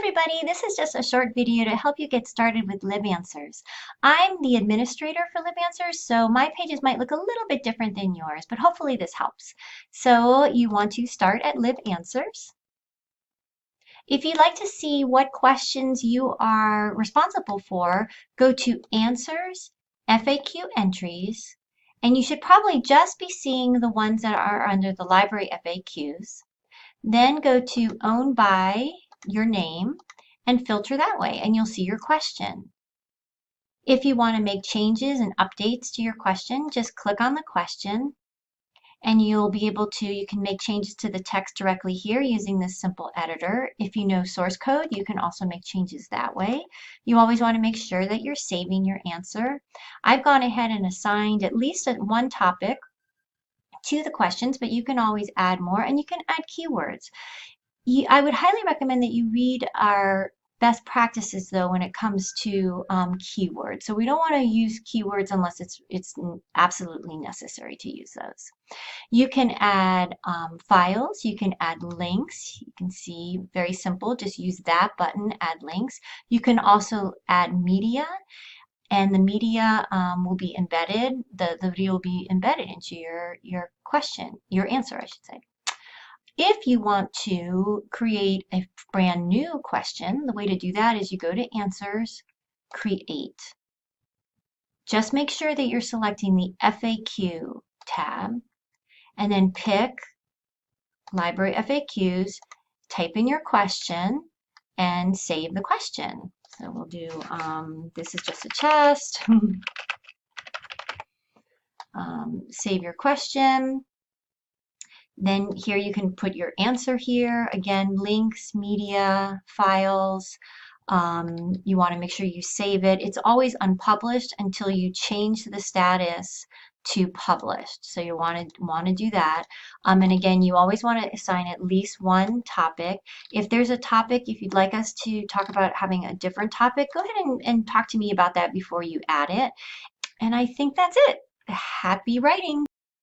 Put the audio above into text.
everybody, this is just a short video to help you get started with LibAnswers. I'm the administrator for LibAnswers, so my pages might look a little bit different than yours, but hopefully this helps. So you want to start at LibAnswers. If you'd like to see what questions you are responsible for, go to Answers, FAQ Entries, and you should probably just be seeing the ones that are under the library FAQs. Then go to Owned by your name and filter that way, and you'll see your question. If you want to make changes and updates to your question, just click on the question and you'll be able to, you can make changes to the text directly here using this simple editor. If you know source code, you can also make changes that way. You always want to make sure that you're saving your answer. I've gone ahead and assigned at least one topic to the questions, but you can always add more and you can add keywords. I would highly recommend that you read our best practices though when it comes to keywords. So we don't want to use keywords unless it's absolutely necessary to use those. You can add files, you can add links. You can see very simple, just use that button, add links. You can also add media, and the media will be embedded, the video will be embedded into your question, your answer I should say. If you want to create a brand new question, the way to do that is you go to Answers, Create. Just make sure that you're selecting the FAQ tab and then pick Library FAQs, type in your question, and save the question. So we'll do, this is just a test. Save your question. Then here you can put your answer here. Again, links, media, files. You want to make sure you save it. It's always unpublished until you change the status to published. So you want to do that. And again, you always want to assign at least one topic. If there's a topic, if you'd like us to talk about having a different topic, go ahead and talk to me about that before you add it. And I think that's it. Happy writing!